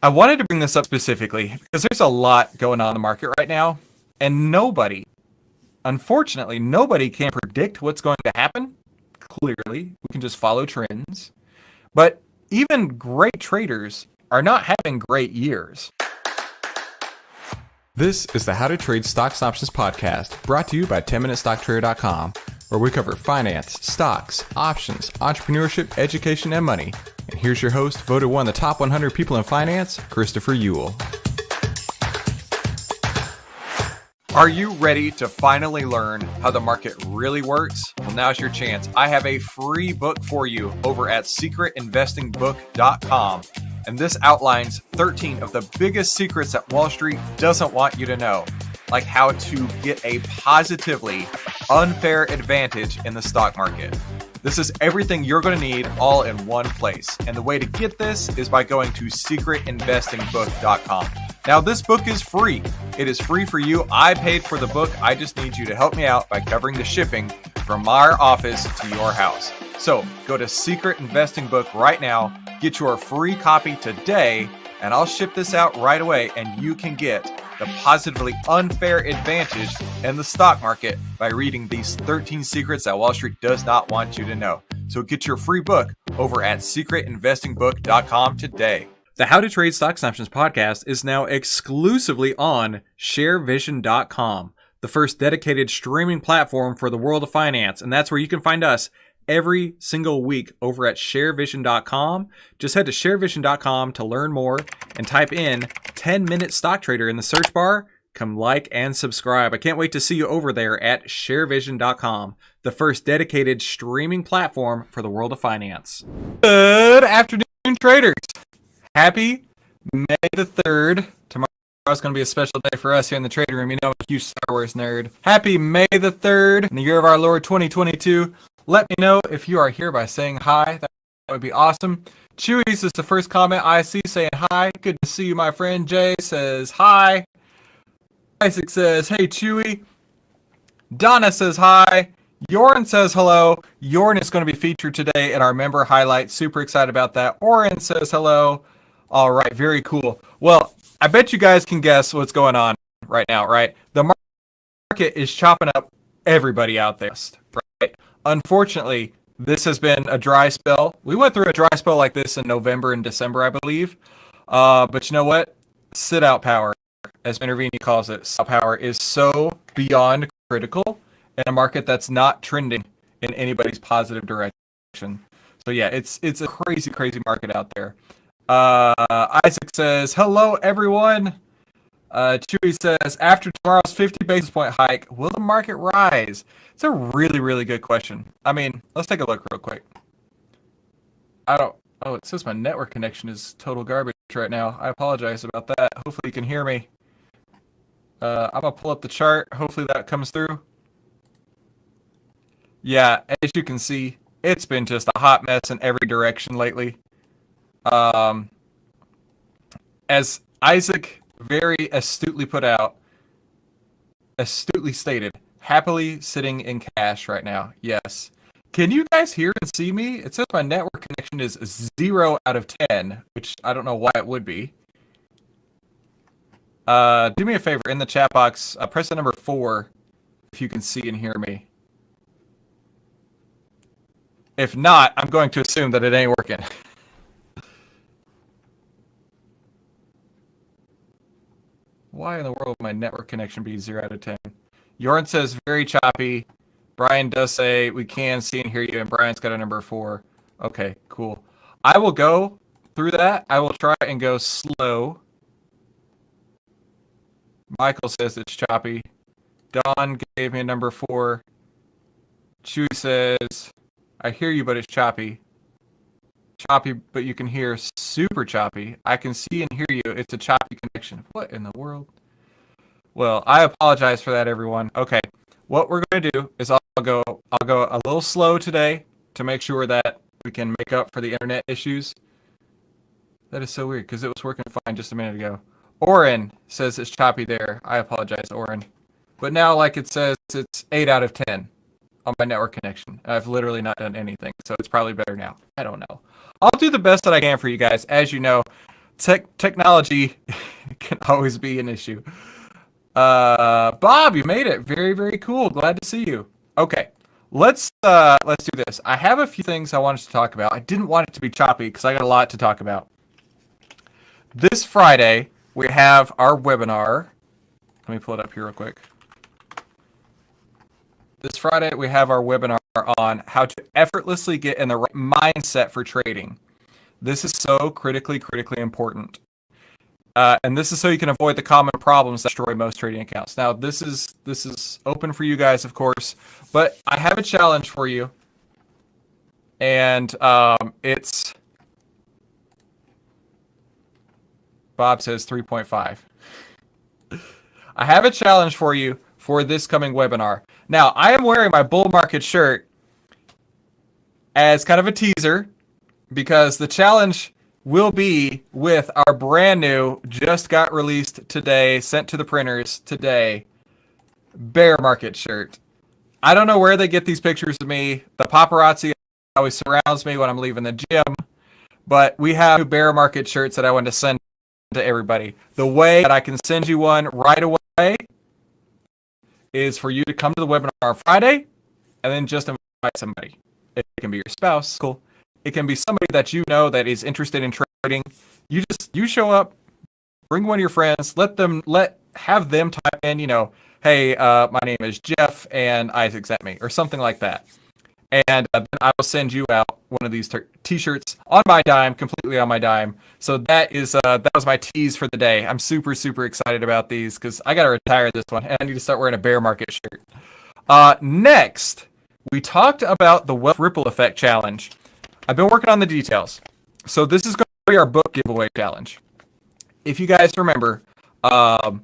I wanted to bring this up specifically because there's a lot going on in the market right now, and unfortunately, nobody can predict what's going to happen. Clearly, we can just follow trends. But even great traders are not having great years. This is the How to Trade Stocks and Options podcast, brought to you by 10MinuteStockTrader.com, where we cover finance, stocks, options, entrepreneurship, education, and money. And here's your host, voted one of the top 100 people in finance, Christopher Ewell. Are you ready to finally learn how the market really works? Well, now's your chance. I have a free book for you over at secretinvestingbook.com. And this outlines 13 of the biggest secrets that Wall Street doesn't want you to know, like how to get a positively unfair advantage in the stock market. This is everything you're going to need all in one place. And the way to get this is by going to secretinvestingbook.com. Now, this book is free. It is free for you. I paid for the book. I just need you to help me out by covering the shipping from our office to your house. So go to Secret Investing Book right now, get your free copy today, and I'll ship this out right away, and you can get the positively unfair advantage in the stock market by reading these 13 secrets that Wall Street does not want you to know. So get your free book over at secretinvestingbook.com today. The How to Trade Stocks and Options podcast is now exclusively on sharevision.com, the first dedicated streaming platform for the world of finance. And that's where you can find us every single week over at sharevision.com. Just head to sharevision.com to learn more and type in 10-minute stock trader in the search bar. Come like and subscribe. I can't wait to see you over there at sharevision.com, the first dedicated streaming platform for the world of finance. Good afternoon, traders. Happy May the 3rd. Tomorrow's going to be a special day for us here in the trading room. You know, I'm a huge Star Wars nerd. Happy May the 3rd in the year of our Lord 2022. Let me know if you are here by saying hi. That would be awesome. Chewy's is the first comment I see saying hi. Good to see you, my friend. Jay says hi. Isaac says, hey, Chewy. Donna says hi. Yorin says hello. Yorin is going to be featured today in our member highlight. Super excited about that. Oren says hello. All right, very cool. Well, I bet you guys can guess what's going on right now, right? The market is chopping up everybody out there, right? Unfortunately, this has been a dry spell. We went through a dry spell like this in November and December, I believe. But you know what? Sit-out power, as Intervini calls it, sit-out power is so beyond critical in a market that's not trending in anybody's positive direction. So yeah, it's a crazy, crazy market out there. Isaac says, hello, everyone. Chewy says, after tomorrow's 50 basis point hike, will the market rise? It's a really, really good question. I mean, let's take a look real quick. It says my network connection is total garbage right now. I apologize about that. Hopefully you can hear me. I'm going to pull up the chart. Hopefully that comes through. Yeah, as you can see, it's been just a hot mess in every direction lately. As Isaac very astutely stated, happily sitting in cash right now. Yes. Can you guys hear and see me? It says my network connection is 0 out of 10, which I don't know why it would be. Do me a favor, in the chat box, press the number 4 if you can see and hear me. If not, I'm going to assume that it ain't working. Why in the world would my network connection be 0 out of 10? Jorn says very choppy. Brian does say we can see and hear you, and Brian's got a number 4. Okay, cool. I will go through that. I will try and go slow. Michael says it's choppy. Don gave me a number 4. Chewy says, I hear you, but it's choppy. Choppy, but you can hear super choppy. I can see and hear you. It's a choppy connection. What in the world? Well, I apologize for that, everyone. Okay, what we're going to do is I'll go a little slow today to make sure that we can make up for the internet issues. That is so weird because it was working fine just a minute ago. Oren says it's choppy there. I apologize, Oren. But now, like it says, it's 8 out of 10 on my network connection. I've literally not done anything, so it's probably better now. I don't know. I'll do the best that I can for you guys. As you know, Technology can always be an issue. Bob, you made it. Very, very cool. Glad to see you. Okay, let's do this. I have a few things I wanted to talk about. I didn't want it to be choppy because I got a lot to talk about. This Friday we have our webinar. Let me pull it up here real quick. This Friday we have our webinar on how to effortlessly get in the right mindset for trading. This is so critically important. And this is so you can avoid the common problems that destroy most trading accounts. Now, this is open for you guys, of course, but I have a challenge for you, and it's Bob says 3.5. I have a challenge for you for this coming webinar. Now, I am wearing my bull market shirt as kind of a teaser because the challenge will be with our brand new, just got released today, sent to the printers today, bear market shirt. I don't know where they get these pictures of me. The paparazzi always surrounds me when I'm leaving the gym, but we have new bear market shirts that I want to send to everybody. The way that I can send you one right away is for you to come to the webinar on Friday and then just invite somebody. It can be your spouse. Cool. It can be somebody that you know that is interested in trading. You show up, bring one of your friends, have them type in, hey, my name is Jeff and Isaac sent me, or something like that. And then I will send you out one of these t-shirts on my dime, completely on my dime. So that was my tease for the day. I'm super excited about these because I got to retire this one and I need to start wearing a bear market shirt. Next, we talked about the Wealth Ripple Effect Challenge. I've been working on the details. So this is going to be our book giveaway challenge. If you guys remember, the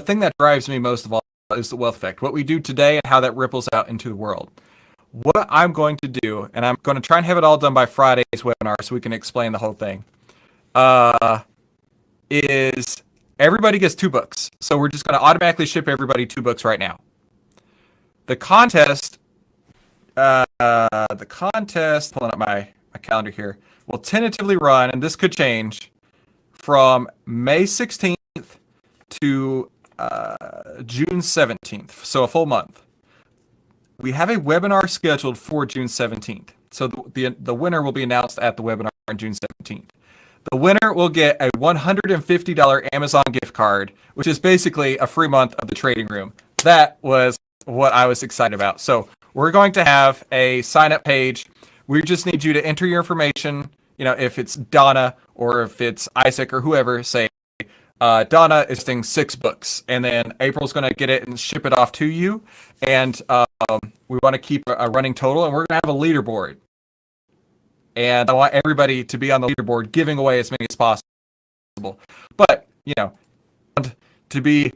thing that drives me most of all is the wealth effect, what we do today and how that ripples out into the world. What I'm going to do, and I'm going to try and have it all done by Friday's webinar so we can explain the whole thing, is everybody gets 2 books. So we're just going to automatically ship everybody 2 books right now. The contest, pulling up my calendar here, will tentatively run, and this could change, from May 16th to June 17th, so a full month. We have a webinar scheduled for June 17th. So the winner will be announced at the webinar on June 17th. The winner will get a $150 Amazon gift card, which is basically a free month of the trading room. That was what I was excited about. So we're going to have a sign-up page. We just need you to enter your information. If it's Donna or if it's Isaac or whoever, say Donna is listing 6 books, and then April's going to get it and ship it off to you. And we want to keep a running total, and we're going to have a leaderboard. And I want everybody to be on the leaderboard, giving away as many as possible. But to be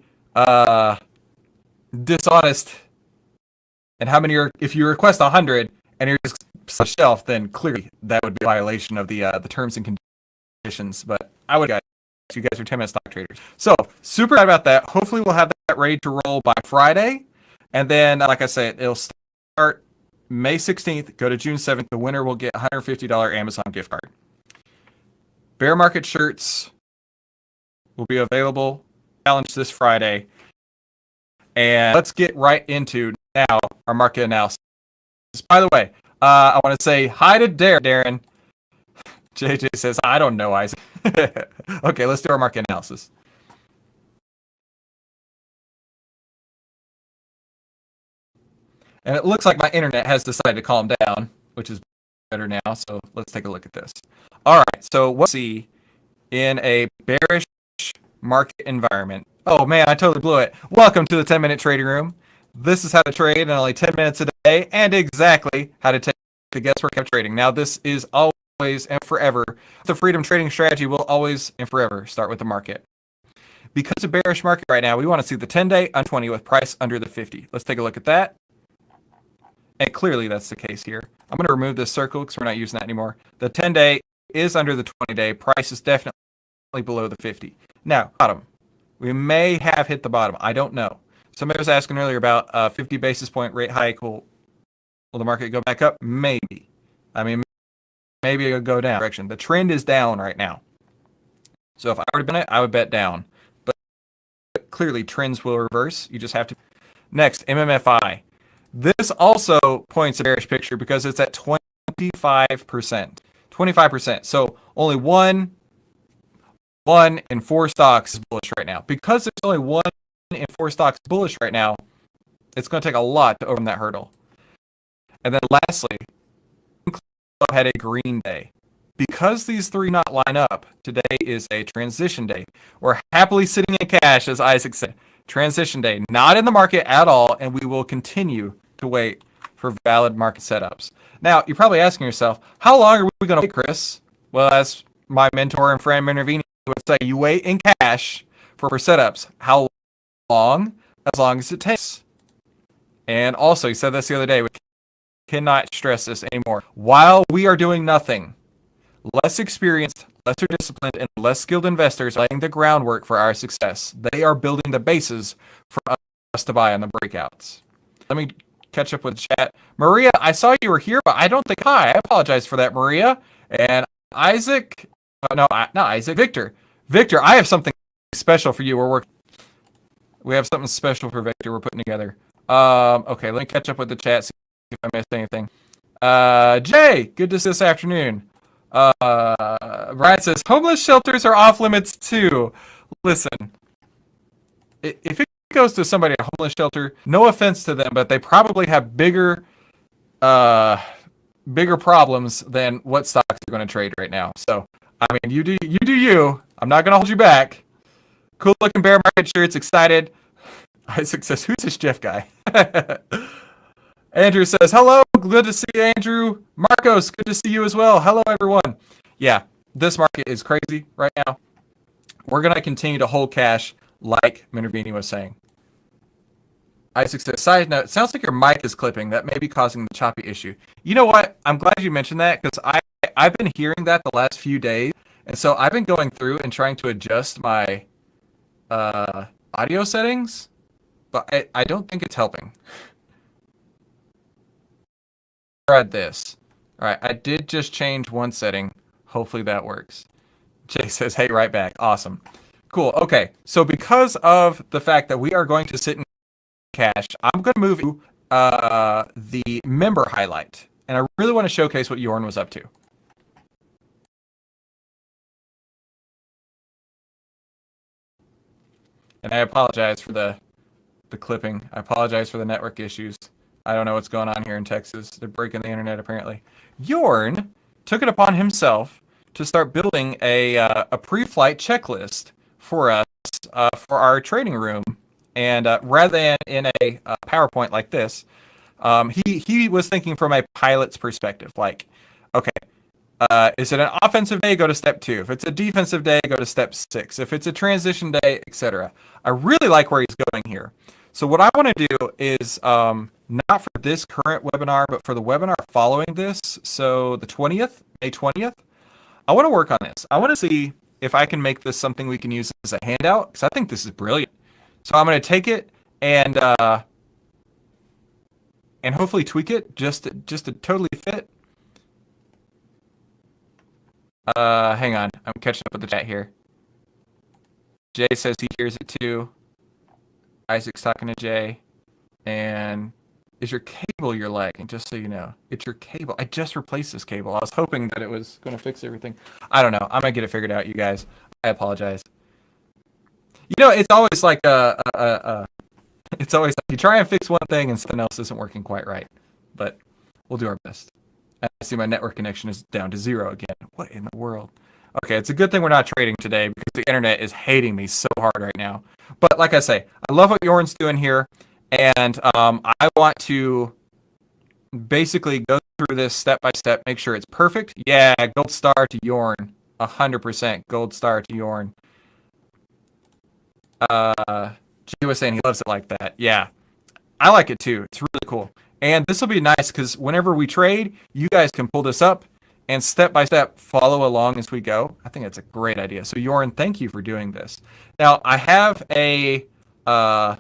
dishonest, and how many if you request 100 and you're just on the shelf, then clearly that would be a violation of the terms and conditions. But I would guys. You guys are 10-minute stock traders. So super excited about that. Hopefully we'll have that ready to roll by Friday. And then, like I said, it'll start May 16th, go to June 7th. The winner will get a $150 Amazon gift card. Bear market shirts will be available. Challenge this Friday. And let's get right into now our market analysis. By the way, I want to say hi to Darren. JJ says, I don't know, Isaac. Okay, let's do our market analysis. And it looks like my internet has decided to calm down, which is better now. So let's take a look at this. All right, so what we see in a bearish market environment. Oh man, I totally blew it. Welcome to the 10-minute trading room. This is how to trade in only 10 minutes a day and exactly how to take the guesswork of trading. Now, this is always and forever. The freedom trading strategy will always and forever start with the market. Because it's a bearish market right now, we want to see the 10-day on 20 with price under the 50. Let's take a look at that. And clearly that's the case here. I'm going to remove this circle because we're not using that anymore. The 10-day is under the 20-day. Price is definitely below the 50. Now, bottom. We may have hit the bottom. I don't know. Somebody was asking earlier about a 50 basis point rate hike. Will the market go back up? Maybe. I mean, maybe it'll go down direction. The trend is down right now. So if I were to bet it, I would bet down. But clearly trends will reverse. You just have to. Next, MMFI. This also points a bearish picture because it's at 25%. 25%. So only one in 4 stocks is bullish right now. Because there's only 1 in 4 stocks bullish right now, it's going to take a lot to overcome that hurdle. And then lastly, Club had a green day. Because these 3 not line up, today is a transition day. We're happily sitting in cash, as Isaac said. Transition day, not in the market at all, and we will continue to wait for valid market setups. Now, you're probably asking yourself, how long are we going to wait, Chris? Well, as my mentor and friend Minervini would say, you wait in cash for setups. How long? As long as it takes. And also, he said this the other day, we cannot stress this anymore. While we are doing nothing, less experienced, lesser disciplined, and less skilled investors are laying the groundwork for our success. They are building the bases for us to buy on the breakouts. Let me catch up with the chat. Maria, I saw you were here, but I don't think hi. I apologize for that, Maria. And Isaac, not Isaac, Victor. Victor, I have something special for you. We have something special for Victor we're putting together. Okay, let me catch up with the chat, see if I missed anything. Jay, good to see you this afternoon. Brad says, homeless shelters are off limits too. Listen, if it goes to somebody at a homeless shelter, no offense to them, but they probably have bigger problems than what stocks are going to trade right now. So, I mean, you do you. I'm not going to hold you back. Cool looking bear market shirts, excited. Isaac says, who's this Jeff guy? Andrew says, hello, good to see you, Andrew. Marcos, good to see you as well. Hello, everyone. Yeah, this market is crazy right now. We're going to continue to hold cash like Minervini was saying. Isaac says, side note, sounds like your mic is clipping. That may be causing the choppy issue. You know what? I'm glad you mentioned that because I've been hearing that the last few days. And so I've been going through and trying to adjust my audio settings, but I don't think it's helping. Tried this. All right, I did just change one setting. Hopefully that works. Jay says, hey, right back. Awesome. Cool. Okay, so because of the fact that we are going to sit in cash, I'm going to move to the member highlight. And I really want to showcase what Jorn was up to. And I apologize for the clipping. I apologize for the network issues. I don't know what's going on here in Texas. They're breaking the internet, apparently. Jorn took it upon himself to start building a pre-flight checklist for us for our trading room. And rather than in a PowerPoint like this, he was thinking from a pilot's perspective. Like, okay, is it an offensive day? Go to step 2. If it's a defensive day, go to step 6. If it's a transition day, etc. I really like where he's going here. So what I want to do is not for this current webinar, but for the webinar following this, so the 20th, May 20th, I want to work on this. I want to see if I can make this something we can use as a handout, because I think this is brilliant. So I'm going to take it and hopefully tweak it just to totally fit. Hang on, I'm catching up with the chat here. Jay says he hears it too. Isaac's talking to Jay. And is your cable you're lagging? Just so you know, it's your cable. I just replaced this cable. I was hoping that it was going to fix everything. I don't know. I'm going to get it figured out, you guys. I apologize. You know, it's always like it's always like you try and fix one thing and something else isn't working quite right. But we'll do our best. I see my network connection is down to 0 again. What in the world? Okay, it's a good thing we're not trading today because the internet is hating me so hard right now. But like I say, I love what Jorn's doing here. And I want to basically go through this step by step, make sure it's perfect. Yeah, gold star to Jorn. 100% gold star to Jorn. G was saying he loves it like that. Yeah, I like it too. It's really cool. And this will be nice because whenever we trade, you guys can pull this up and step by step follow along as we go. I think that's a great idea. So Jorn, thank you for doing this. Now, I have a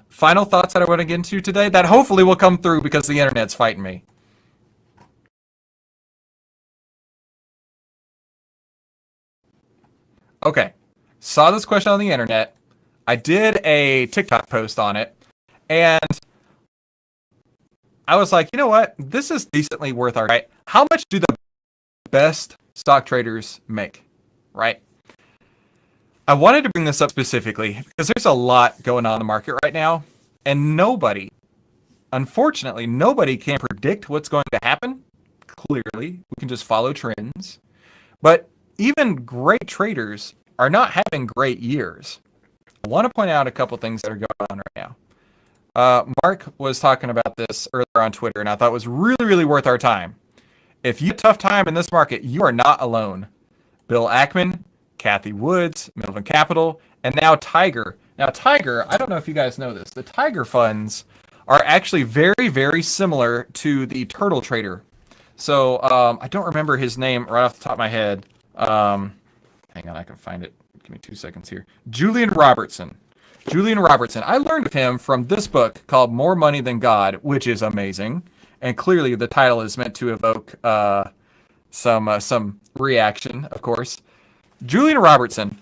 final thoughts that I want to get into today that hopefully will come through because the internet's fighting me. Okay. Saw this question on the internet. I did a TikTok post on it, and I was like, you know what? This is decently worth our time. How much do the best stock traders make? Right? I wanted to bring this up specifically because there's a lot going on in the market right now, and unfortunately, nobody can predict what's going to happen. Clearly, we can just follow trends. But even great traders are not having great years. I want to point out a couple things that are going on right now. Mark was talking about this earlier on Twitter, and I thought it was really, really worth our time. If you have a tough time in this market, you are not alone. Bill Ackman, Kathy Woods, Melvin Capital, and now Tiger. Now, Tiger, I don't know if you guys know this. The Tiger funds are actually very, very similar to the Turtle Trader. So I don't remember his name right off the top of my head. Hang on, I can find it. Give me 2 seconds here. Julian Robertson. I learned of him from this book called More Money Than God, which is amazing. And clearly the title is meant to evoke some reaction, of course. Julian Robertson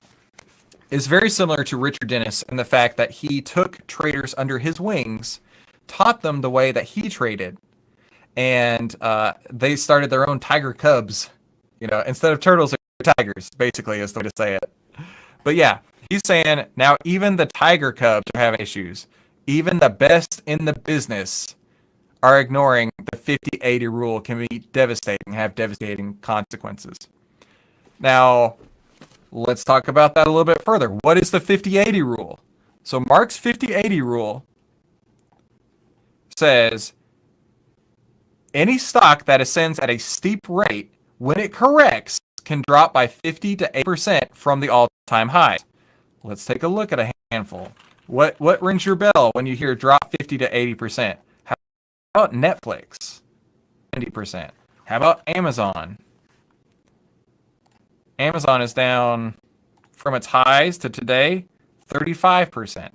is very similar to Richard Dennis in the fact that he took traders under his wings, taught them the way that he traded, and they started their own Tiger Cubs. Instead of turtles, they're tigers, basically, is the way to say it. But yeah, he's saying now even the Tiger Cubs are having issues. Even the best in the business are ignoring the 50-80 rule can be devastating, have devastating consequences. Now, let's talk about that a little bit further. What is the 50-80 rule? So Mark's 50-80 rule says any stock that ascends at a steep rate, when it corrects, can drop by 50 to 8% from the all-time highs. Let's take a look at a handful. What rings your bell when you hear drop 50 to 80%? How about Netflix? 90%. How about Amazon? Amazon is down from its highs to today, 35%.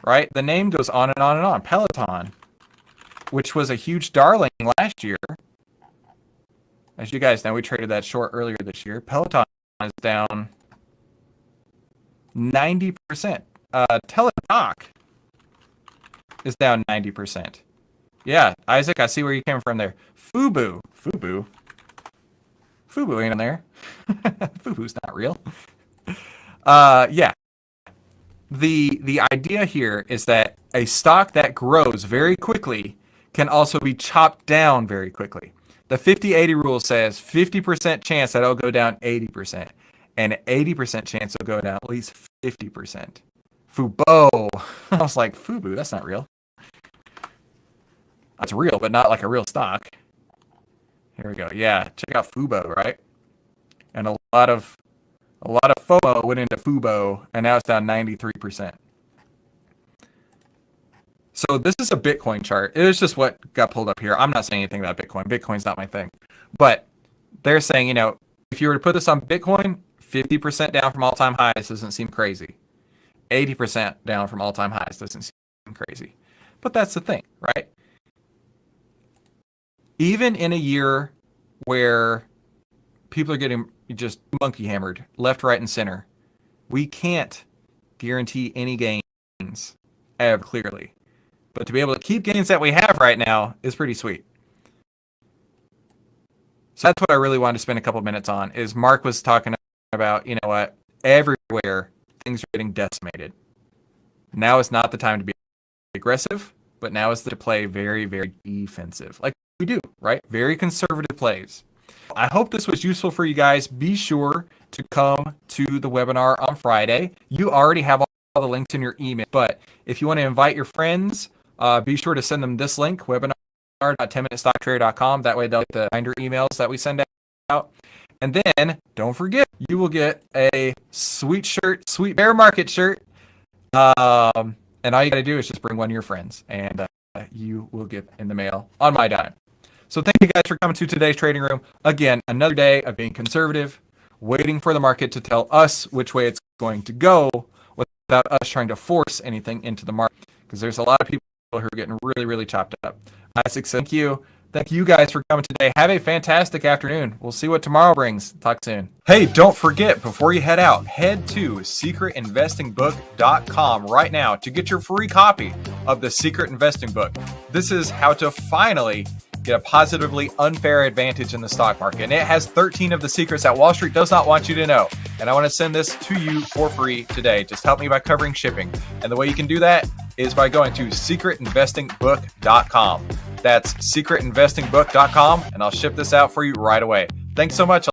Right? The name goes on and on and on. Peloton, which was a huge darling last year. As you guys know, we traded that short earlier this year. Peloton is down 90%. Teladoc is down 90%. Yeah, Isaac, I see where you came from there. Fubu ain't in there. Fubu's not real. Yeah. The idea here is that a stock that grows very quickly can also be chopped down very quickly. The 50-80 rule says 50% chance that it'll go down 80%, and 80% chance it'll go down at least 50%. Fubo. I was like, Fubu, that's not real. That's real, but not like a real stock. Here we go. Yeah, check out Fubo, right? And a lot of FOMO went into Fubo, and now it's down 93%. So this is a Bitcoin chart. It is just what got pulled up here. I'm not saying anything about Bitcoin. Bitcoin's not my thing. But they're saying, if you were to put this on Bitcoin, 50% down from all-time highs doesn't seem crazy. 80% down from all-time highs doesn't seem crazy. But that's the thing, right? Even in a year where people are getting just monkey hammered left, right, and center, we can't guarantee any gains ever clearly. But to be able to keep gains that we have right now is pretty sweet. So that's what I really wanted to spend a couple minutes on, is Mark was talking about, everywhere things are getting decimated. Now is not the time to be aggressive, but now is the to play very, very defensive. Like we do, right? Very conservative plays. I hope this was useful for you guys. Be sure to come to the webinar on Friday. You already have all the links in your email, but if you want to invite your friends, be sure to send them this link, webinar.10minutestocktrader.com. That way they'll get the reminder emails that we send out. And then don't forget, you will get a sweet shirt, sweet bear market shirt. And all you got to do is just bring one of your friends, and you will get in the mail on my dime. So thank you guys for coming to today's trading room. Again, another day of being conservative, waiting for the market to tell us which way it's going to go without us trying to force anything into the market, because there's a lot of people who are getting really, really chopped up. Isaac, thank you. Thank you guys for coming today. Have a fantastic afternoon. We'll see what tomorrow brings. Talk soon. Hey, don't forget, before you head out, head to secretinvestingbook.com right now to get your free copy of the Secret Investing Book. This is how to finally get a positively unfair advantage in the stock market. And it has 13 of the secrets that Wall Street does not want you to know. And I want to send this to you for free today. Just help me by covering shipping. And the way you can do that is by going to secretinvestingbook.com. That's secretinvestingbook.com, and I'll ship this out for you right away. Thanks so much.